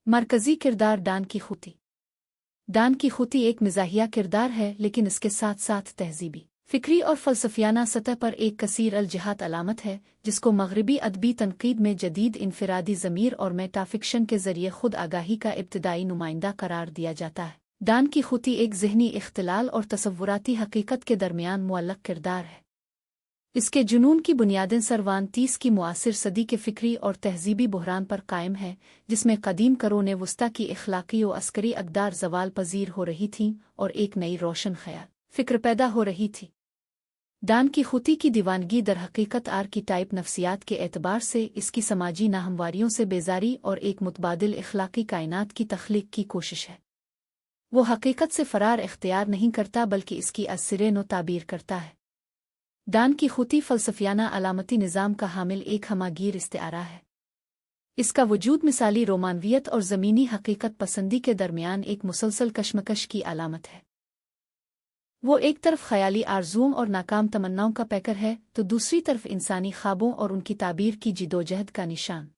मरकज़ी किरदार don कीखोती। Don कीखोती एक मिज़ाहिया किरदार है, लेकिन इसके साथ साथ तहज़ीबी, फ़िक्री और फ़लसफ़ियाना सतह पर एक कसीर अल-जिहात अलामत है, जिसको मग़रिबी अदबी तनक़ीद में जदीद इनफ़िरादी ज़मीर और मेटाफ़िक्शन के ज़रिए खुद आगाही का इब्तिदाई नुमाइंदा करार दिया जाता है। डॉन कीखोती एक ज़हनी इख्तिलाल और तसव्वुराती हक़ीक़त के दरमियान मुअल्लक़ किरदार है। इसके जुनून की बुनियादें सर्वांतीस की मुआसिर सदी के फ़िक्री और तहज़ीबी बहरान पर कायम है, जिसमें कदीम करोने वस्ता की इख़लाक़ी व अस्करी अक़दार ज़वाल पज़ीर हो रही थीं और एक नई रोशन ख़याल फ़िक्र पैदा हो रही थी। डॉन कीखोती की दीवानगी दरहक़ीक़त आर्कीटाइप नफ्सियात के एतबार से इसकी समाजी नाहमवारियों से बेज़ारी और एक मुतबादिल इख़लाक़ी कायनात की तख़लीक़ की कोशिश है। वो हक़ीक़त से फ़रार इख्तियार नहीं करता, बल्कि इसकी अज़-सिरे नो ताबीर करता है। डॉन कीखोती फ़लसफ़ियाना अलामती निज़ाम का हामिल एक हमागीर इस्तिआरा है। इसका वजूद मिसाली रोमानवियत और ज़मीनी हक़ीक़त पसंदी के दरमियान एक मुसलसल कशमकश की अलामत है। वो एक तरफ ख़याली आरज़ुओं और नाकाम तमन्नाओं का पैकर है, तो दूसरी तरफ इंसानी ख्वाबों और उनकी ताबीर की जिदोजहद का निशान।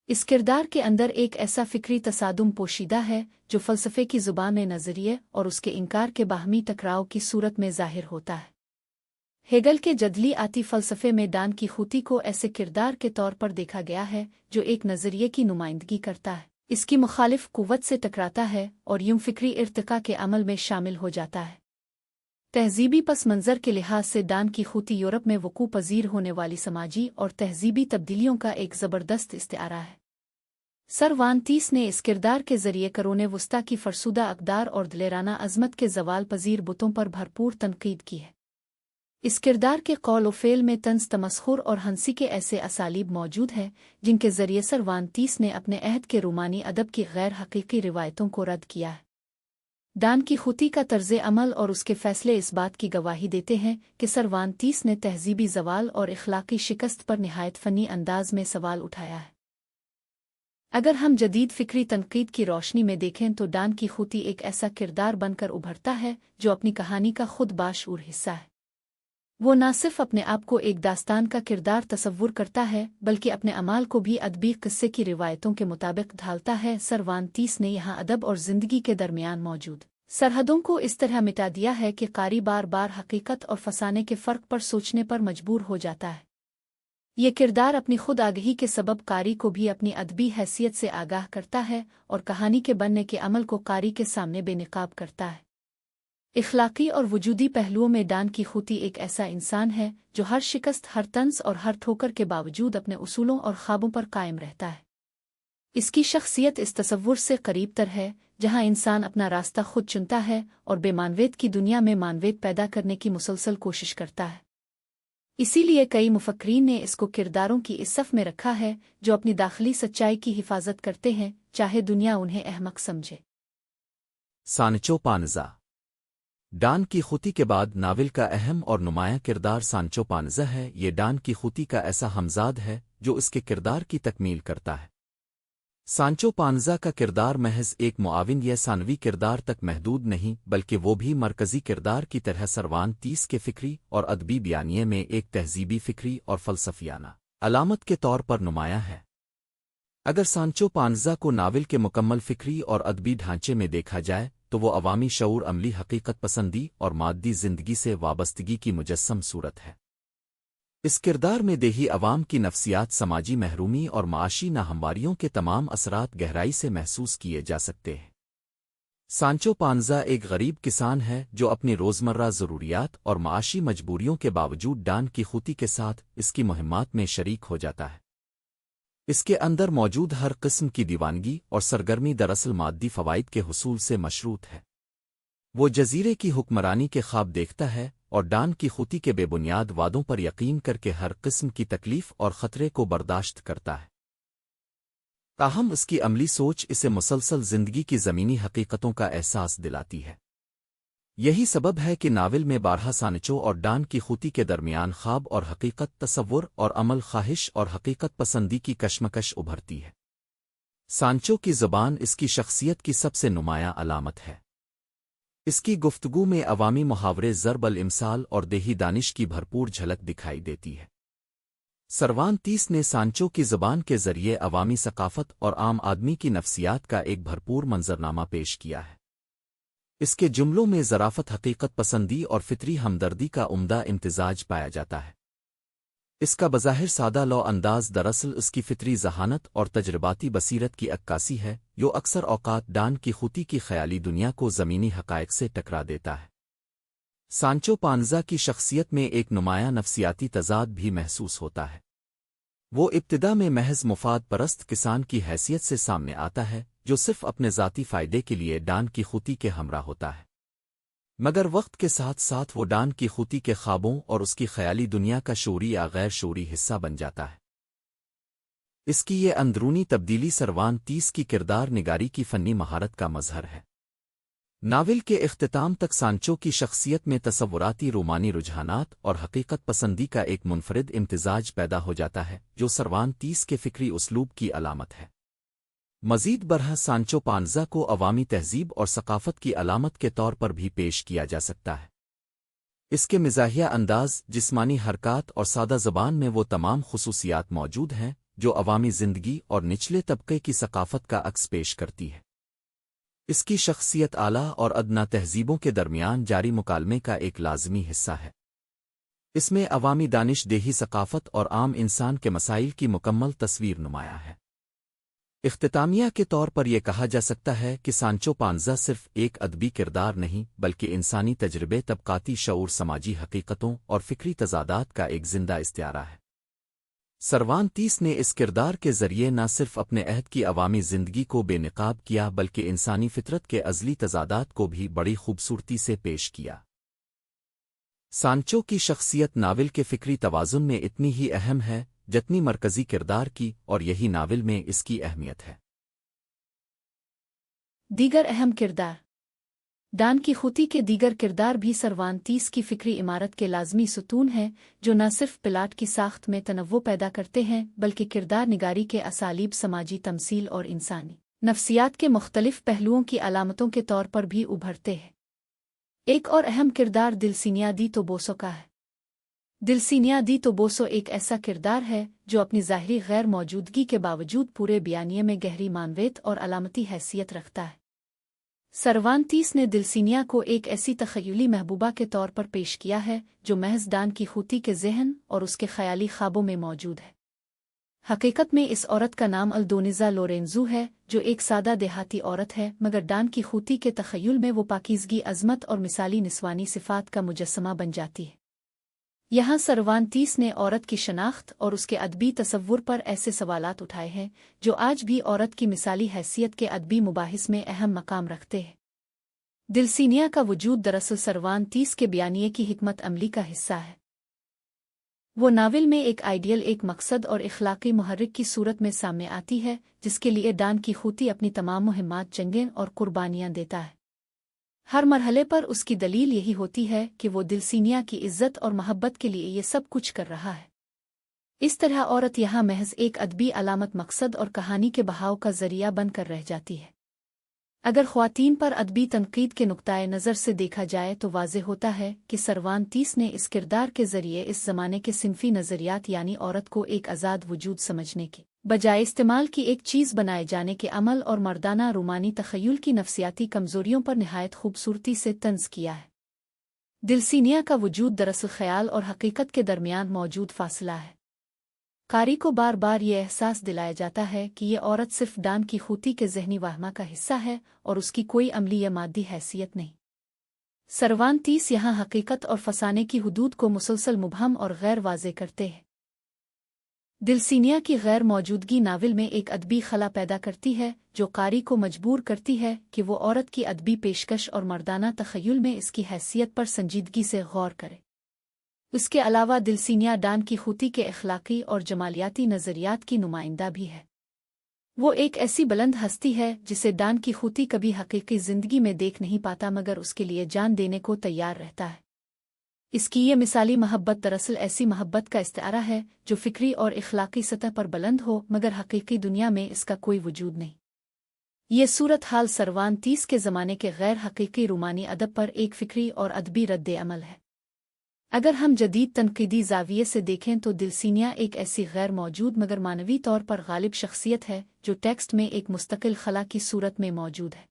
इस किरदार के अंदर एक ऐसा फ़िक्री तसादुम पोशीदा है, जो फ़लसफ़े की ज़ुबान में नज़रिए और उसके इनकार के बाहमी टकराव की सूरत में ज़ाहिर होता है। हेगल के जदली आती फ़लसफ़े में डॉन कीखोती को ऐसे किरदार के तौर पर देखा गया है, जो एक नज़रिए की नुमाइंदगी करता है, इसकी मुखालिफ कुव्वत से टकराता है और यूं फ़िक्री इर्तिका के अमल में शामिल हो जाता है। तहज़ीबी पस मंज़र के लिहाज से डॉन कीखोती यूरोप में वक़ू पज़ीर होने वाली समाजी और तहज़ीबी तब्दीलियों का एक ज़बरदस्त इस्तिआरा है। सर्वांतीस ने इस किरदार के ज़रिए करोने वस्ता की फ़रसुदा अक़दार और दिलेराना अज़मत के ज़वाल पज़ीर बुतों पर भरपूर तनक़ीद की है। इस किरदार के कौल व फ़ेल में तंज़ तमस्खुर और हंसी के ऐसे असालीब मौजूद हैं, जिनके ज़रिए सर्वांतीस ने अपने अहद के रूमानी अदब की गैर हक़ीक़ी रिवायतों को रद्द किया है। डॉन कीखोती का तर्ज़े अमल और उसके फ़ैसले इस बात की गवाही देते हैं कि सर्वांतीस ने तहज़ीबी ज़वाल और इख़लाक़ी शिकस्त पर निहायत फ़नी अंदाज़ में सवाल उठाया है। अगर हम जदीद फ़िक्री तनक़ीद की रोशनी में देखें तो डॉन कीखोती एक ऐसा किरदार बनकर उभरता है, जो अपनी कहानी का खुद बाशऊर हिस्सा है। वो न सिर्फ अपने आप को एक दास्तान का किरदार तसव्वुर करता है, बल्कि अपने अमाल को भी अदबी क़िस्से की रिवायतों के मुताबिक ढालता है। सर्वांतीस ने यहाँ अदब और ज़िंदगी के दरमियान मौजूद सरहदों को इस तरह मिटा दिया है कि क़ारी बार बार हक़ीक़त और फ़साने के फ़र्क पर सोचने पर मजबूर हो जाता है। ये किरदार अपनी खुद आगही के सबब कारी को भी अपनी अदबी हैसियत से आगाह करता है और कहानी के बनने के अमल को कारी के सामने बेनकाब करता है। इख़लाक़ी और वजूदी पहलुओं में डॉन कीखोती एक ऐसा इंसान है, जो हर शिकस्त, हर तंज़ और हर ठोकर के बावजूद अपने उसूलों और ख्वाबों पर कायम रहता है। इसकी शख्सियत इस तसव्वुर से करीब तर है, जहाँ इंसान अपना रास्ता खुद चुनता है और बेमानवेद की दुनिया में मानवेद पैदा करने की मुसलसल कोशिश करता है। इसीलिए कई मुफक्रीन ने इसको किरदारों की इस सफ़ में रखा है, जो अपनी दाखिली सच्चाई की हिफाजत करते हैं, चाहे दुनिया उन्हें अहमक समझे। सांचो पानज़ा। डॉन कीखोती के बाद नावल का अहम और नुमायाँ किरदार सांचो पानज़ा है। ये डॉन कीखोती का ऐसा हमज़ाद है जो इसके किरदार की तकमील करता है। सांचो पानज़ा का किरदार महज एक मुआविन या सानवी किरदार तक महदूद नहीं, बल्कि वो भी मरकज़ी किरदार की तरह सर्वांतीस के फ़िक्री और अदबी बयानिए में एक तहज़ीबी फ़िक्री और फ़लसफ़ियाना अलामत के तौर पर नुमायाँ है। अगर सांचो पानज़ा को नावल के मुकम्मल फ़िक्री और अदबी ढांचे में देखा जाए, तो वो अवामी शऊर, अमली हक़ीक़त पसंदी और मादी ज़िंदगी से वाबस्तगी की मुजस्सम सूरत है। इस किरदार में देही अवाम की नफ्सियात, समाजी महरूमी और माशी नाहमवारियों के तमाम असरात गहराई से महसूस किए जा सकते हैं। सांचो पानज़ा एक गरीब किसान है, जो अपनी रोज़मर्रा ज़रूरियात और माशी मजबूरियों के बावजूद डॉन कीखोती के साथ इसकी मुहिम्मात में शरीक हो जाता है। इसके अंदर मौजूद हर किस्म की दीवानगी और सरगर्मी दरअसल मादी फ़वाइद के हुसूल से मशरूत है। वो जज़ीरे की हुक्मरानी के ख्वाब देखता है और डॉन कीखोती के बेबुनियाद वादों पर यकीन करके हर किस्म की तकलीफ़ और ख़तरे को बर्दाश्त करता है। ताहम इसकी अमली सोच इसे मुसलसल ज़िंदगी की ज़मीनी हक़ीक़तों का एहसास दिलाती है। यही सबब है कि नावल में बारहा सांचो और डॉन कीखोती के दरमियान ख्वाब और हक़ीक़त, तसव्वुर और अमल, ख्वाहिश और हक़ीक़त पसंदी की कशमकश उभरती है। सांचो की ज़ुबान इसकी शख्सियत की सबसे नुमायाँ अलामत है। इसकी गुफ्तगू में अवामी मुहावरे, ज़र्ब अल इमसाल और देही दानिश की भरपूर झलक दिखाई देती है। سروان تیس نے سانچو کی زبان کے ذریعے عوامی ثقافت اور عام آدمی کی نفسیات کا ایک بھرپور منظرنامہ پیش کیا ہے۔ اس کے جملوں میں ظرافت، حقیقت پسندی اور فطری ہمدردی کا عمدہ امتزاج پایا جاتا ہے۔ اس کا بظاہر سادہ لو انداز دراصل اس کی فطری ذہانت اور تجرباتی بصیرت کی عکاسی ہے، جو اکثر اوقات ڈان کیخوتی کی خیالی دنیا کو زمینی حقائق سے ٹکرا دیتا ہے۔ سانچو پانزا کی شخصیت میں ایک نمایاں نفسیاتی تضاد بھی محسوس ہوتا ہے۔ وہ ابتدا میں محض مفاد پرست کسان کی حیثیت سے سامنے آتا ہے، جو صرف اپنے ذاتی فائدے کے لیے ڈان کیخوتی کے ہمراہ ہوتا ہے، مگر وقت کے ساتھ ساتھ وہ ڈان کیخوتی کے خوابوں اور اس کی خیالی دنیا کا شعوری یا غیر شعوری حصہ بن جاتا ہے۔ اس کی یہ اندرونی تبدیلی سروان تیس کی کردار نگاری کی فنی مہارت کا مظہر ہے۔ ناول کے اختتام تک سانچو کی شخصیت میں تصوراتی رومانی رجحانات اور حقیقت پسندی کا ایک منفرد امتزاج پیدا ہو جاتا ہے، جو سروان تیس کے فکری اسلوب کی علامت ہے۔ مزید برہ سانچو پانزا کو عوامی تہذیب اور ثقافت کی علامت کے طور پر بھی پیش کیا جا سکتا ہے۔ اس کے مزاحیہ انداز، جسمانی حرکات اور سادہ زبان میں وہ تمام خصوصیات موجود ہیں جو عوامی زندگی اور نچلے طبقے کی ثقافت کا عکس پیش کرتی ہے۔ اس کی شخصیت اعلیٰ اور ادنا تہذیبوں کے درمیان جاری مکالمے کا ایک لازمی حصہ ہے۔ اس میں عوامی دانش دیہی ثقافت اور عام انسان کے مسائل کی مکمل تصویر نمایاں ہے۔ اختتامیہ کے طور پر یہ کہا جا سکتا ہے کہ سانچو پانزا صرف ایک ادبی کردار نہیں بلکہ انسانی تجربے، طبقاتی شعور، سماجی حقیقتوں اور فکری تضادات کا ایک زندہ استعارہ ہے۔ سروان تیس نے اس کردار کے ذریعے نہ صرف اپنے عہد کی عوامی زندگی کو بے نقاب کیا بلکہ انسانی فطرت کے ازلی تضادات کو بھی بڑی خوبصورتی سے پیش کیا۔ سانچو کی شخصیت ناول کے فکری توازن میں اتنی ہی اہم ہے جتنی مرکزی کردار کی، اور یہی ناول میں اس کی اہمیت ہے۔ دیگر اہم کردار۔ ڈان کیخوتی کے دیگر کردار بھی سروان تیس کی فکری عمارت کے لازمی ستون ہیں، جو نہ صرف پلاٹ کی ساخت میں تنوع پیدا کرتے ہیں بلکہ کردار نگاری کے اسالیب، سماجی تمثیل اور انسانی نفسیات کے مختلف پہلوؤں کی علامتوں کے طور پر بھی ابھرتے ہیں۔ ایک اور اہم کردار دلسینیا دی توبوسو کا ہے۔ دلسینیا دی توبوسو ایک ایسا کردار ہے جو اپنی ظاہری غیر موجودگی کے باوجود پورے بیانیے میں گہری معنویت اور علامتی حیثیت رکھتا ہے۔ سروان تیس نے دلسینیا کو ایک ایسی تخیلی محبوبہ کے طور پر پیش کیا ہے جو محض ڈان کیخوتی کے ذہن اور اس کے خیالی خوابوں میں موجود ہے۔ حقیقت میں اس عورت کا نام الدونیزا لورینزو ہے، جو ایک سادہ دیہاتی عورت ہے، مگر ڈان کیخوتی کے تخیل میں وہ پاکیزگی، عظمت اور مثالی نسوانی صفات کا مجسمہ بن جاتی ہے۔ یہاں سروان تیس نے عورت کی شناخت اور اس کے ادبی تصور پر ایسے سوالات اٹھائے ہیں جو آج بھی عورت کی مثالی حیثیت کے ادبی مباحث میں اہم مقام رکھتے ہیں۔ دلسینیا کا وجود دراصل سروان تیس کے بیانیے کی حکمت عملی کا حصہ ہے۔ وہ ناول میں ایک آئیڈیل، ایک مقصد اور اخلاقی محرک کی صورت میں سامنے آتی ہے جس کے لیے ڈان کیخوتی اپنی تمام مہمات، جنگیں اور قربانیاں دیتا ہے۔ ہر مرحلے پر اس کی دلیل یہی ہوتی ہے کہ وہ دلسینیا کی عزت اور محبت کے لیے یہ سب کچھ کر رہا ہے۔ اس طرح عورت یہاں محض ایک ادبی علامت، مقصد اور کہانی کے بہاؤ کا ذریعہ بن کر رہ جاتی ہے۔ اگر خواتین پر ادبی تنقید کے نقطۂ نظر سے دیکھا جائے تو واضح ہوتا ہے کہ سروان تیس نے اس کردار کے ذریعے اس زمانے کے صنفی نظریات، یعنی عورت کو ایک آزاد وجود سمجھنے کے بجائے استعمال کی ایک چیز بنائے جانے کے عمل اور مردانہ رومانی تخیل کی نفسیاتی کمزوریوں پر نہایت خوبصورتی سے طنز کیا ہے۔ دلسینیا کا وجود دراصل خیال اور حقیقت کے درمیان موجود فاصلہ ہے۔ قاری کو بار بار یہ احساس دلایا جاتا ہے کہ یہ عورت صرف ڈان کیخوتی کے ذہنی وہمہ کا حصہ ہے اور اس کی کوئی عملی یا مادی حیثیت نہیں۔ سروان تیس یہاں حقیقت اور فسانے کی حدود کو مسلسل مبہم اور غیر واضح کرتے ہیں۔ دلسینیا کی غیر موجودگی ناول میں ایک ادبی خلا پیدا کرتی ہے جو قاری کو مجبور کرتی ہے کہ وہ عورت کی ادبی پیشکش اور مردانہ تخیل میں اس کی حیثیت پر سنجیدگی سے غور کرے۔ اس کے علاوہ دلسینیا ڈان کیخوتی کے اخلاقی اور جمالیاتی نظریات کی نمائندہ بھی ہے۔ وہ ایک ایسی بلند ہستی ہے جسے ڈان کیخوتی کبھی حقیقی زندگی میں دیکھ نہیں پاتا مگر اس کے لیے جان دینے کو تیار رہتا ہے۔ اس کی یہ مثالی محبت دراصل ایسی محبت کا استعارہ ہے جو فکری اور اخلاقی سطح پر بلند ہو مگر حقیقی دنیا میں اس کا کوئی وجود نہیں۔ یہ صورتحال سروان تیس کے زمانے کے غیر حقیقی رومانی ادب پر ایک فکری اور ادبی رد عمل ہے۔ अगर हम जदीद तनकीदी ज़ाविये से देखें तो दिलसीनिया एक ऐसी गैर मौजूद मगर मानवी तौर पर गालिब शख्सियत है जो टेक्स्ट में एक मुस्तकिल खला की सूरत में मौजूद है।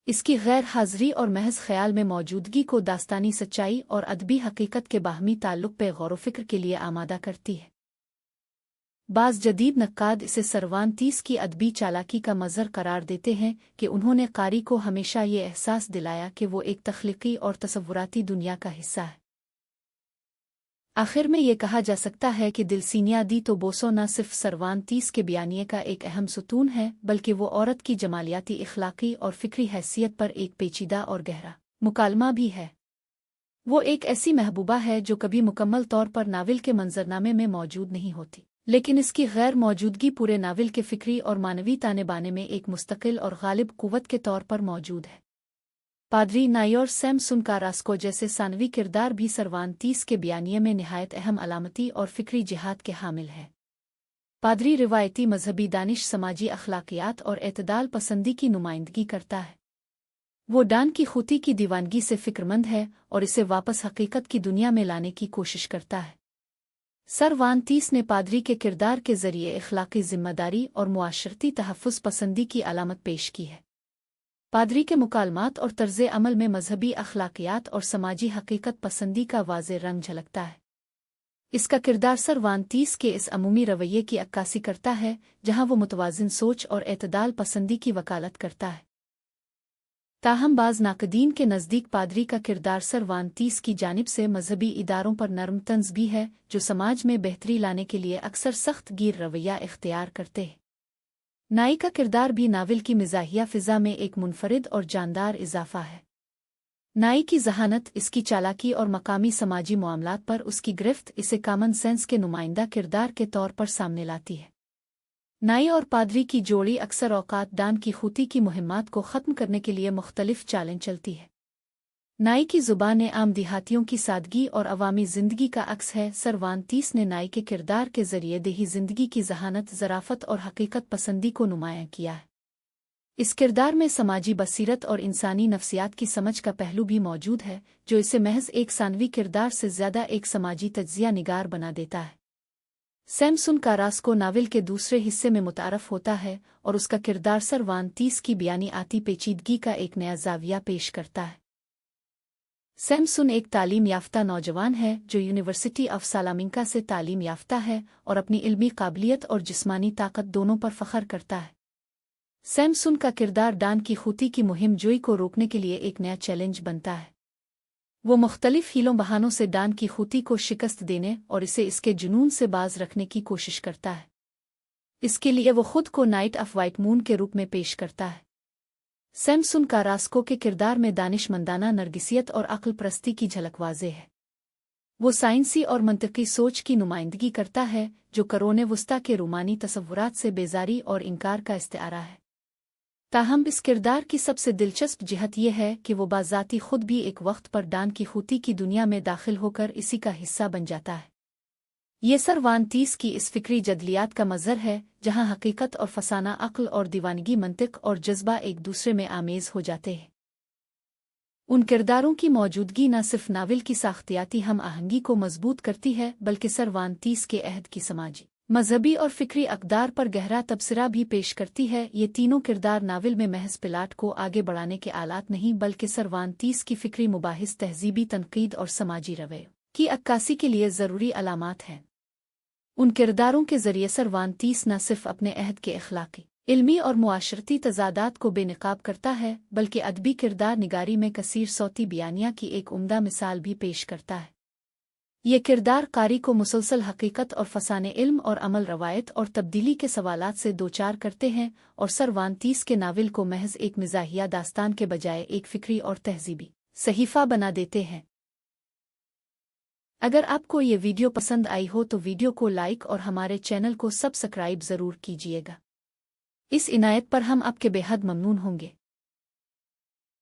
इसकी गैर हाज़िरी और महज ख़याल में मौजूदगी को दास्तानी सच्चाई और अदबी हकीकत के बाहमी ताल्लुक़ पे गौर-व-फ़िक्र के लिए आमादा करती है। बाज़ जदीद नक्काद इसे सर्वांतीस की अदबी चालाकी का मज़हर करार देते हैं कि उन्होंने कारी को हमेशा ये एहसास दिलाया कि वो एक तख्लीकी और तसव्वुराती दुनिया का हिस्सा है। आखिर में ये कहा जा सकता है कि दिलसीनिया दी तो बोसो न सिर्फ सर्वांतीस के बयानिए का एक अहम सुतून है बल्कि वो औरत की जमालियाती इखलाकी और फ़िक्री हैसियत पर एक पेचीदा और गहरा मुकालमा भी है। वो एक ऐसी महबूबा है जो कभी मुकम्मल तौर पर नावल के मंजरनामे में मौजूद नहीं होती, लेकिन इसकी गैर मौजूदगी पूरे नावल के फ़िक्री और मानवी ताने बाने में एक मुस्तकिल और गालिब कुव्वत के तौर पर मौजूद है। पादरी नायोर सैमसुन कारास्को जैसे सानवी किरदार भी सर्वांतीस के बयानिए में निहायत अहम अलामती और फ़िक्री जिहाद के हामिल है। पादरी रिवायती मजहबी दानिश, समाजी अखलाकियात और एतदाल पसंदी की नुमाइंदगी करता है। वो डान की खूती की दीवानगी से फ़िक्रमंद है और इसे वापस हकीकत की दुनिया में लाने की कोशिश करता है। सर्वांतीस ने पादरी के किरदार के ज़रिए इखलाकी ज़िम्मेदारी और मुआशरती तहफ़्फ़ुज़ पसंदी की अलामत पेश की है। पादरी के मुकालमात और तर्ज़े अमल में मजहबी अखलाकियात और समाजी हकीकत पसंदी का वाज़े रंग झलकता है। इसका किरदार सर्वांतीस के इस अमूमी रवैये की अक्कासी करता है जहाँ वो मुतवाज़िन सोच और एतदाल पसंदी की वकालत करता है। ताहम बाज़ नाक़दीन के नज़दीक पादरी का किरदार सर्वांतीस की जानिब से मजहबी इदारों पर नरम तंज़ भी है जो समाज में बेहतरी लाने के लिए अक्सर सख्त गिर रवैया इख्तियार करते हैं। नाई का किरदार भी नावल की मिज़ाहिया फ़िज़ा में एक मुनफरिद और जानदार इजाफ़ा है। नाई की ज़हानत, इसकी चालाकी और मकामी समाजी मामलात पर उसकी गिरफ्त इसे कॉमन सेंस के नुमाइंदा किरदार के तौर पर सामने लाती है। नाई और पादरी की जोड़ी अक्सर औकात डान की खूती की मुहिम्मात को ख़त्म करने के लिए मुख्तलिफ चालें चलती है। नाई की ज़ुबान आम देहातियों की सादगी और अवामी ज़िंदगी का अक्स है। सर्वांतीस ने नाई के किरदार के ज़रिए देही ज़िंदगी की ज़हानत, ज़राफ़त और हकीकत पसंदी को नुमायाँ किया है। इस किरदार में समाजी बसीरत और इंसानी नफ्सियात की समझ का पहलू भी मौजूद है जो इसे महज एक सानवी किरदार से ज़्यादा एक समाजी तज्ज़िया निगार बना देता है। सैमसुन कारास्को नावल के दूसरे हिस्से में मुतारफ़ होता है और उसका किरदार सर्वांतीस की बयानी आती पेचीदगी का एक नया ज़ाविया पेश करता है। सैमसुन एक तालीम याफ्ता नौजवान है जो यूनिवर्सिटी ऑफ सालामिंका से तालीम याफ्ता है और अपनी इल्मी काबिलियत और जिस्मानी ताकत दोनों पर फ़ख्र करता है। सैमसुन का किरदार डान की खूती की मुहिम जोई को रोकने के लिए एक नया चैलेंज बनता है। वो मुख्तलिफ हीलों बहानों से डान की खूती को शिकस्त देने और इसे इसके जुनून से बाज रखने की कोशिश करता है। इसके लिए वो खुद को नाइट ऑफ वाइट मून के रूप में पेश करता है। सैमसुन कारास्को के किरदार में दानिशमंदाना नरगिसियत और अक्ल परस्ती की झलक वाज़े है। वो साइंसी और मंतकी सोच की नुमाइंदगी करता है जो करोने वस्ता के रूमानी तसव्वुरात से बेजारी और इनकार का इस्तिआरा है। ताहम इस किरदार की सबसे दिलचस्प जिहत यह है कि वो बाज़ाती खुद भी एक वक्त पर डान की खूती की दुनिया में दाखिल होकर इसी का हिस्सा बन जाता है। ये सर्वांतीस की इस फ़िक्री जदलियात का मज़हर है जहाँ हकीकत और फसाना, अक्ल और दीवानगी, मंतिक और जज्बा एक दूसरे में आमेज़ हो जाते हैं। उन किरदारों की मौजूदगी न सिर्फ नावल की साख्तियाती हम आहंगी को मजबूत करती है बल्कि सर्वांतीस के अहद की समाजी, मजहबी और फ़िक्री अक़दार पर गहरा तबसरा भी पेश करती है। ये तीनों किरदार नावल में महज प्लाट को आगे बढ़ाने के आलात नहीं बल्कि सर्वांतीस की फ़िक्री मुबाहिस, तहज़ीबी तनक़ीद और समाजी रवैये की अक्कासी के लिए ज़रूरी अलामात हैं। उन किरदारों के ज़रिए सर्वांतीस न सिर्फ अपने अहद के अखलाकी, इल्मी और मुआशरती तज़ादात को बेनकाब करता है बल्कि अदबी किरदार निगारी में कसीर सौती बयानिया की एक उम्दा मिसाल भी पेश करता है। ये किरदार कारी को मुसलसल हकीकत और फसाने इल्म और अमल, रवायत और तब्दीली के सवालात से दोचार करते हैं और सर्वांतीस के नावल को महज एक मिज़ाहिया दास्तान के बजाय एक फ़िक्री और तहज़ीबी सहीफ़ा बना देते हैं। अगर आपको ये वीडियो पसंद आई हो तो वीडियो को लाइक और हमारे चैनल को सब्सक्राइब ज़रूर कीजिएगा। इस इनायत पर हम आपके बेहद ममनून होंगे।